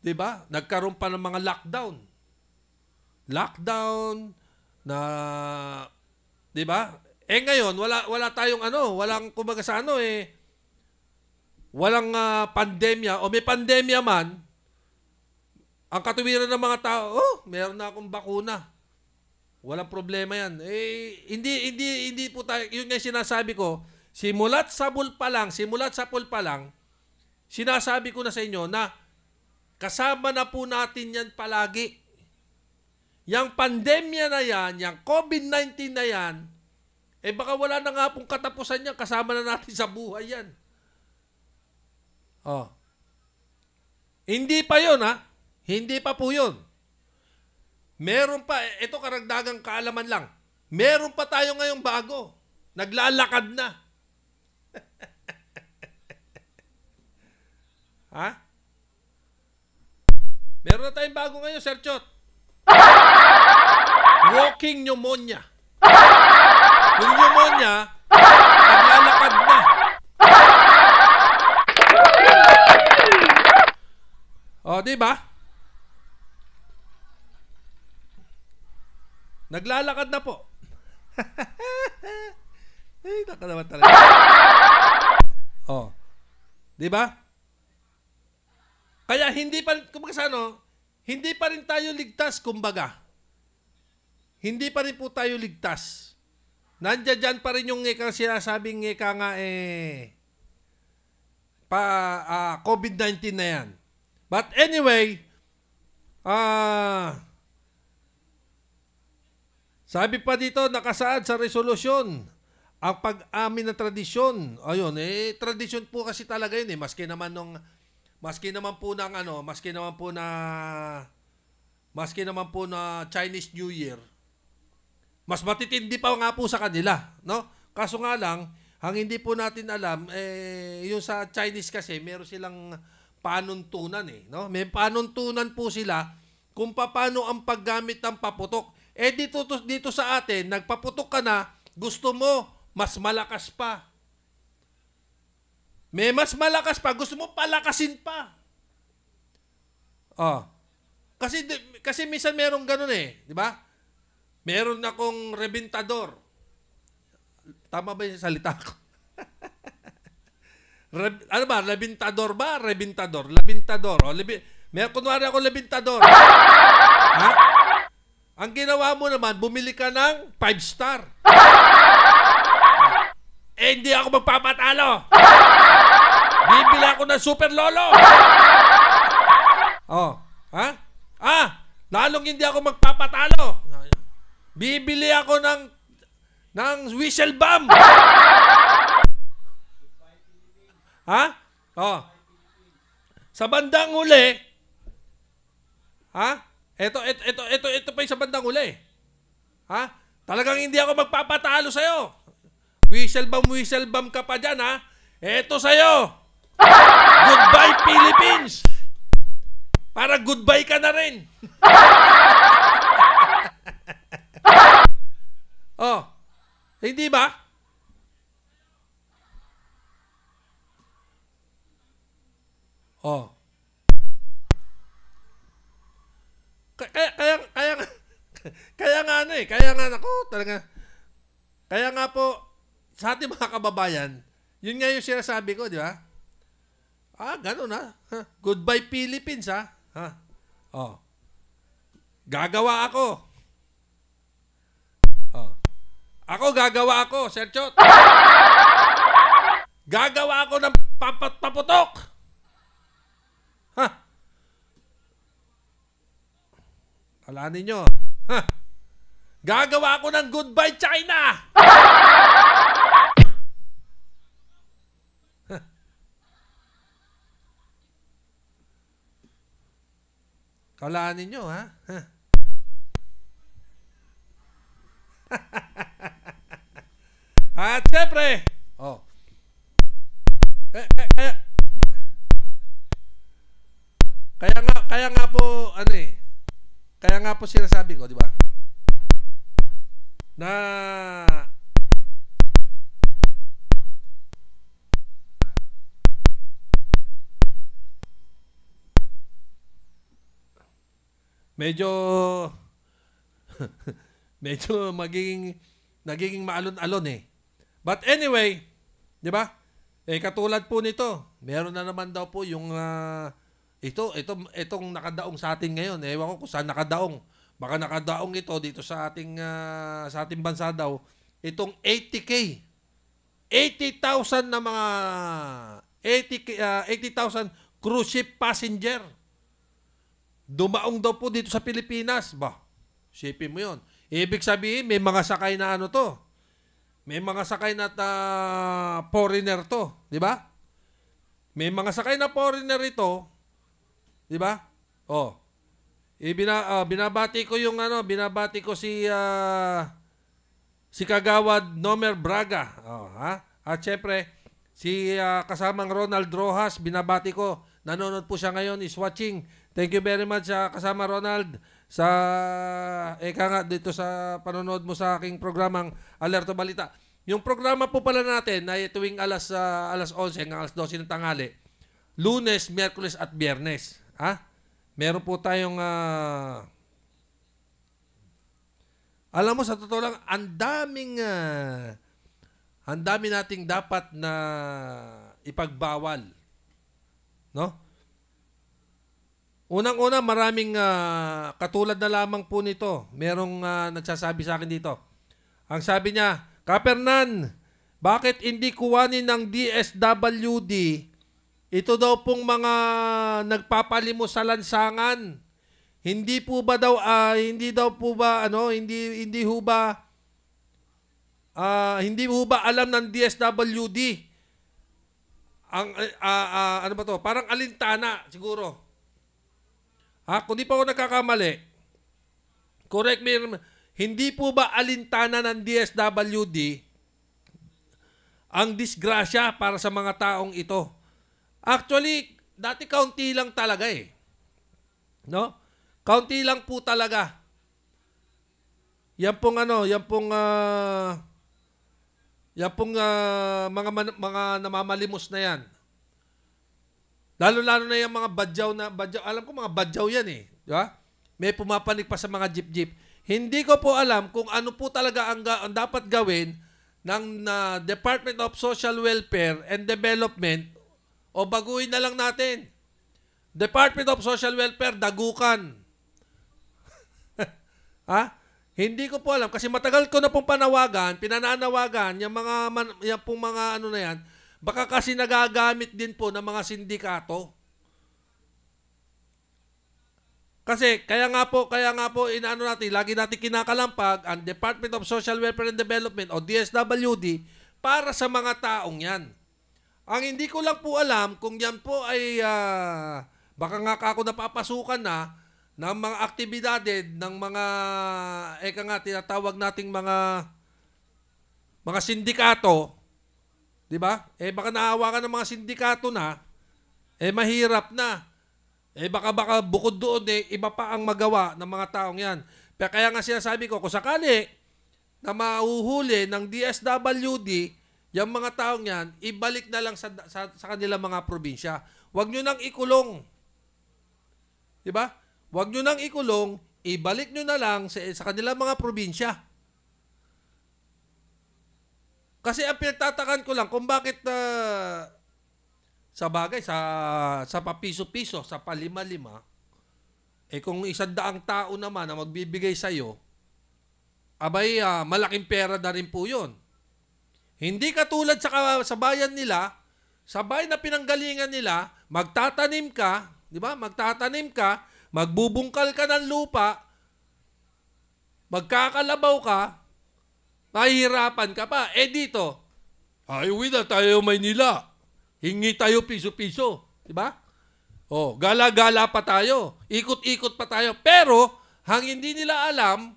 'Di ba? Nagkaroon pa ng mga lockdown na, 'di ba? Ngayon, wala tayong walang kumbaga sa walang pandemya o may pandemya man, ang katuwiran ng mga tao, meron na akong bakuna. Walang problema yan. Hindi po tayo, yun nga sinasabi ko, simulat sa pool pa lang, sinasabi ko na sa inyo na kasama na po natin yan palagi. Yang pandemya na yan, yang COVID-19 na yan, baka wala na nga pong katapusan yan, kasama na natin sa buhay yan. Hindi pa yun, Hindi pa po yun. Meron pa, ito karagdagang kaalaman lang. Meron pa tayo ngayong bago. Naglalakad na. Meron na tayong bago ngayon, Sir Chot. Walking pneumonia. Yung pneumonia, naglalakad na. Di ba? Naglalakad na po. Nakalaman talaga. Di ba? Kaya hindi pa rin tayo ligtas, kumbaga. Hindi pa rin po tayo ligtas. Nandiyan pa rin yung sinasabing COVID-19 na yan. But anyway, sabi pa dito, nakasaad sa resolusyon ang pag-amin ng tradisyon. Ayun, tradisyon po kasi talaga yun maski naman po na Chinese New Year. Mas matitindi pa nga po sa kanila, no? Kaso nga lang, ang hindi po natin alam, yung sa Chinese kasi, meron silang panuntunan no? May panuntunan po sila kung paano ang paggamit ng paputok. Dito sa atin, nagpaputok ka na, gusto mo, mas malakas pa. May mas malakas pa, gusto mo palakasin pa. Kasi minsan merong ganun di ba? Meron akong rebintador. Tama ba yung salita ko? Ano ba? Rebintador ba? Rebintador. Labintador. Kunwari ako labintador. Ang ginawa mo naman, bumili ka ng 5-star. Hindi ako magpapatalo. Bibili ako ng Super Lolo. Lalong hindi ako magpapatalo. Bibili ako ng whistle bomb. Sa bandang huli, ito pa yung sa bandang huli. Talagang hindi ako magpapatalo sa'yo. Whistle bomb ka pa dyan, Ito sa'yo. Goodbye, Philippines. Para goodbye ka na rin. Hindi ba? Kaya nga po sa ating mga kababayan, yun nga yung sinasabi ko, di ba? Ganun Goodbye Philippines, Gagawa ako. Gagawa ako, Sir Chot. Gagawa ako ng paputok. Alanin nyo. Gagawa ako ng Goodbye China. Kalanin nyo, At siyempre, kaya nga po, kaya nga po sinasabi ko, di ba? Na medyo magiging nagiging maalon-alon eh. But anyway, di ba? Katulad po nito, meron na naman daw po yung itong nakadaong sa atin ngayon. Ewan ko kung saan nakadaong. Baka nakadaong ito dito sa ating bansa daw. Itong 80K. 80,000 na mga 80,000 cruise ship passenger. Dumaong daw po dito sa Pilipinas. Bah, shipin mo yun. Ibig sabihin, may mga sakay na ano to. May mga sakay na foreigner to. Di ba? May mga sakay na foreigner ito. Di ba? Oh. Binabati ko yung binabati ko si Kagawad Nomer Braga. Oh, ha? At syempre, si kasamang Ronald Rojas, binabati ko. Nanonood po siya ngayon, is watching. Thank you very much kasama Ronald sa dito sa panonood mo sa aking programang Alerto Balita. Yung programa po pala natin ay tuwing alas 11 hanggang alas 12 ng tanghali. Lunes, Miyerkules at Biyernes. Ha? Meron po tayong alam mo, sa totoo lang, ang dami nating dapat na ipagbawal. No? Unang-una, maraming katulad na lamang po nito. Merong nagsasabi sa akin dito. Ang sabi niya, Kapernan, bakit hindi kuwanin ng DSWD ito daw pong mga nagpapalimos sa lansangan? Hindi po ba daw hindi ho ba alam ng DSWD ang ano ba to? Parang alintana siguro. Kung di pa ako nagkakamali, correct me, hindi po ba alintana ng DSWD ang disgrasya para sa mga taong ito? Actually, dati kaunti lang talaga eh. No? Kaunti lang po talaga. Yan pong mga namamalimos na yan. Lalo-lalo na yung mga badyaw. Alam ko mga badyaw yan eh. Di ba? May pumapanig pa sa mga jeep-jeep. Hindi ko po alam kung ano po talaga ang dapat gawin ng Department of Social Welfare and Development o baguhin na lang natin. Department of Social Welfare, dagukan. Hindi ko po alam kasi matagal ko na pong pinananawagan yung mga ano na yan, baka kasi nagagamit din po ng mga sindikato. Kasi kaya nga po inaano natin, lagi natin kinakalampag ang Department of Social Welfare and Development o DSWD para sa mga taong yan. Ang hindi ko lang po alam kung yan po ay baka nga ako napapasukan na ng mga aktibidades ng mga tinatawag nating mga sindikato, 'di ba? Baka naawa ka ng mga sindikato na mahirap na. Baka bukod doon iba pa ang magawa ng mga taong 'yan. Kaya nga sinasabi ko, kung sakali na mahuhuli ng DSWD yung mga taong 'yan, ibalik na lang sa kanilang mga probinsya. Huwag niyo nang ikulong. 'Di ba? Huwag nyo nang ikulong, ibalik nyo na lang sa kanilang mga probinsya. Kasi ang pinagtatakan ko lang kung bakit sa bagay, sa papiso-piso, sa palima-lima, kung 100 tao naman na magbibigay sa'yo, abay, malaking pera na rin po yun. Hindi katulad sa bayan nila, sa bayan na pinanggalingan nila, magtatanim ka, di ba? Magtatanim ka, magbubungkal ka ng lupa, magkakalabaw ka, mahihirapan ka pa. Dito, uwi na tayo Maynila. Hingi tayo piso-piso. Diba? Gala-gala pa tayo. Ikot-ikot pa tayo. Pero, ang hindi nila alam,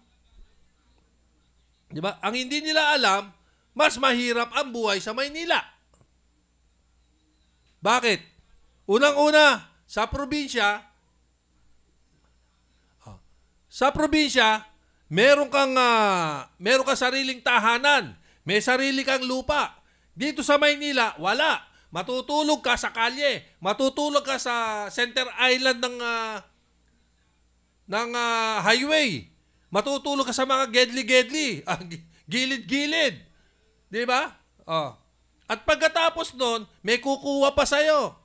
diba? Ang hindi nila alam, mas mahirap ang buhay sa Maynila. Bakit? Unang-una, sa probinsya, meron kang sariling tahanan, may sarili kang lupa. Dito sa Maynila, wala. Matutulog ka sa kalye, matutulog ka sa center island ng highway. Matutulog ka sa mga gedli-gedli. Gilid-gilid. Di ba? Oh. At pagkatapos nun, may kukuha pa sa'yo.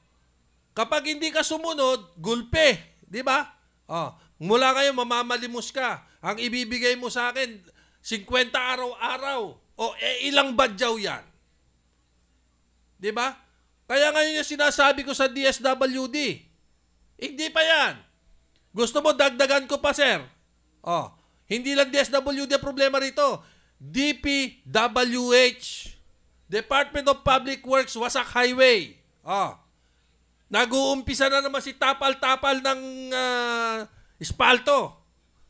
Kapag hindi ka sumunod, gulpe. Di ba? Oh. Mula ngayon, mamamalimos ka. Ang ibibigay mo sa akin, 50 araw-araw. O ilang badyaw yan. Di ba? Kaya ngayon yung sinasabi ko sa DSWD. Hindi pa yan. Gusto mo dagdagan ko pa, sir? Oh. Hindi lang DSWD ang problema rito. DPWH. Department of Public Works, Wasak Highway. Oh. Nag-uumpisa na naman si tapal-tapal ng espalto.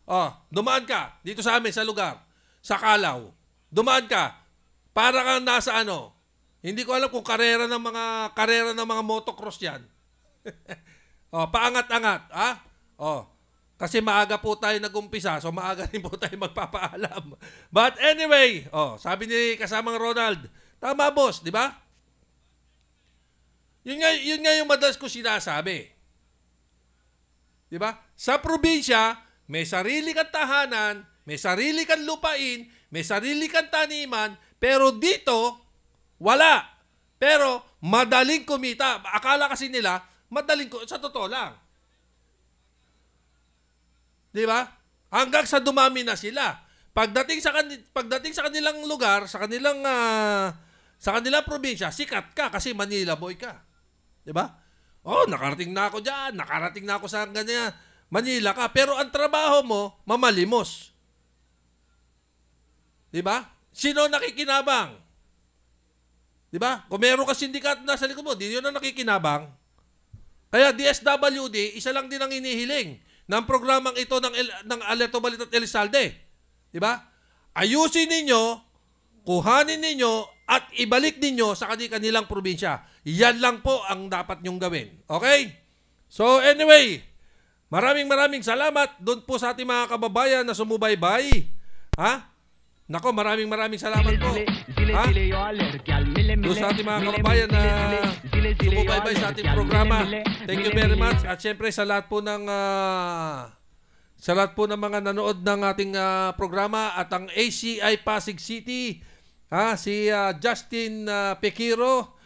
Oh, dumaan ka dito sa amin sa lugar, sa Kalaw. Dumaan ka. Para kang nasa ano. Hindi ko alam kung karera ng mga motocross 'yan. Oh, paangat-angat, ha? Oh. Kasi maaga po tayo nag-umpisa, so maaga rin po tayo magpapaalam. But anyway, oh, sabi ni kasamang Ronald, tama boss, di ba? Yun nga yung madalas ko sinasabi. Di ba? Sa probinsya, may sarili kang tahanan, may sarili kang lupain, may sarili kang taniman, pero dito, wala. Pero madaling kumita. Akala kasi nila, sa totoo lang. Di ba? Hanggang sa dumami na sila. Pagdating sa kanilang lugar, sa kanilang probinsya, sikat ka kasi Manila boy ka. Di ba? Oh, nakarating na ako diyan, nakarating na ako sa ganyan. Manila ka, pero ang trabaho mo mamalimos. Di ba? Sino nakikinabang? Di ba? Kung meron ka sindikato nasa likod mo, di yun ang nakikinabang. Kaya DSWD, isa lang din ang inihiling ng programang ito ng Alerto Balita at Elizalde. Di ba? Ayusin ninyo, kuhanin ninyo, at ibalik ninyo sa kanilang probinsya. Yan lang po ang dapat nyong gawin. Okay? So anyway, maraming salamat doon po sa ating mga kababayan na sumubaybay. Ha? Nako, maraming salamat po. Ha? Doon sa ating mga kababayan na sumubaybay sa ating programa. Thank you very much. At syempre sa lahat po ng mga nanood ng ating programa at ang ACI Pasig City, si Justin Pekiro.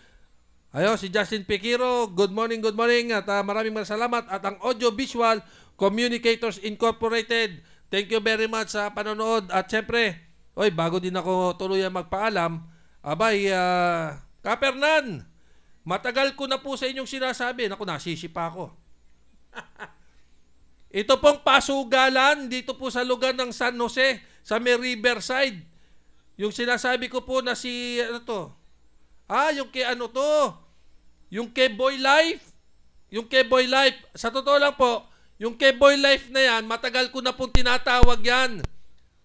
Ayo, si Justin Pekiro. Good morning at maraming salamat. At ang Audio Visual Communicators Incorporated. Thank you very much sa panonood. At syempre, bago din ako tuluyan magpaalam, Kapernan, matagal ko na po sa inyong sinasabi. Naku, nasisipa ako. Ito pong pasugalan dito po sa lugar ng San Jose, sa may Riverside. Yung sinasabi ko po na yung kay Boy Life. Yung kay Boy Life. Sa totoo lang po, yung kay Boy Life na yan, matagal ko na pong tinatawag yan.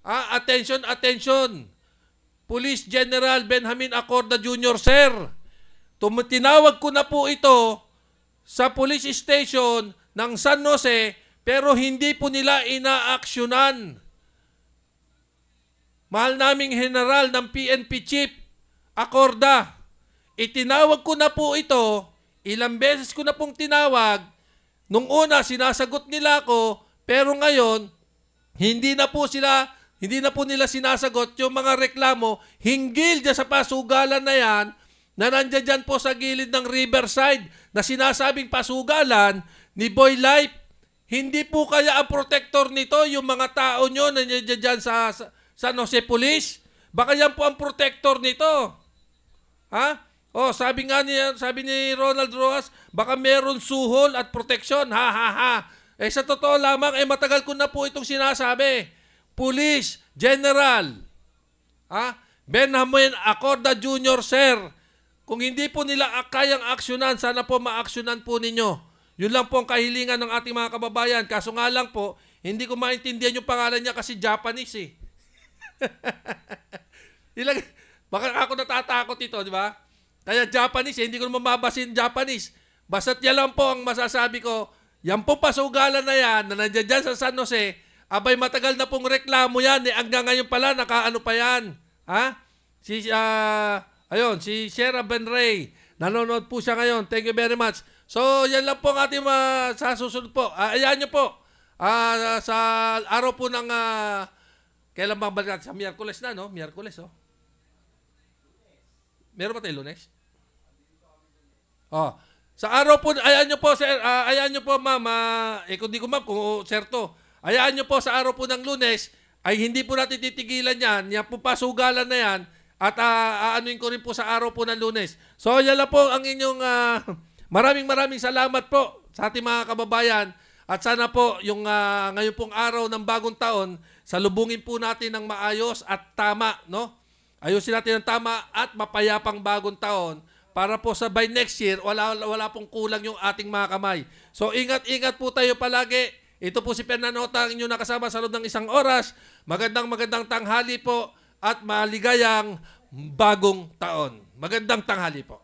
Attention. Police General Benjamin Acorda Jr., sir. Tinawag ko na po ito sa police station ng San Jose, pero hindi po nila inaaksyonan. Mahal naming general ng PNP Chief Acorda, itinawag ko na po ito, ilang beses ko na pong tinawag. Nung una, sinasagot nila ako, pero ngayon, hindi na po nila sinasagot yung mga reklamo hinggil dyan sa pasugalan na yan na nandiyan dyan po sa gilid ng Riverside na sinasabing pasugalan ni Boy Life. Hindi po kaya ang protector nito yung mga tao nyo na nandiyan dyan sa San Jose Police? Baka yan po ang protector nito. Ha? Sabi ni Ronald Rojas, baka meron suhol at proteksyon. Ha. Sa totoo lamang, matagal ko na po itong sinasabi. Police General Benjamin Acorda Jr., sir. Kung hindi po nila kayang aksyonan, sana po maaksyonan po ninyo. Yun lang po ang kahilingan ng ating mga kababayan. Kaso nga lang po, hindi ko maintindihan yung pangalan niya kasi Japanese eh. Baka ako natatakot ito, di ba? Kaya Japanese, hindi ko naman mababasin Japanese. Basta't yan lang po ang masasabi ko. Yan po pasugalan na yan, na nandiyan dyan sa San Jose, matagal na pong reklamo yan. Hanggang ngayon pala, nakaano pa yan. Ha? Si Sierra Benray. Nanonood po siya ngayon. Thank you very much. So, yan lang po ang ating sa susunod po. Ayan nyo po. Sa araw po ng Kailan babalik natin? Sa Miyerkules na, no? Miyerkules, oh. Meron ba tayo Lunes? Oh. Sa araw po, ayan nyo po, sir, ayan nyo po, ma'am, kung di ko ma'am, kung serto, ayan nyo po sa araw po ng Lunes, ay hindi po natin titigilan yan, yan po pasugalan na yan, at aanuin ko rin po sa araw po ng Lunes. So, yan lang po ang inyong, maraming salamat po sa ating mga kababayan, at sana po, yung ngayon pong araw ng bagong taon, salubungin po natin ng maayos at tama, no? Ayusin natin ng tama at mapayapang bagong taon, para po sa by next year, wala pong kulang yung ating mga kamay. So, ingat po tayo palagi. Ito po si Fernanota, ang inyong nakasama sa loob ng 1 oras. Magandang tanghali po at maligayang bagong taon. Magandang tanghali po.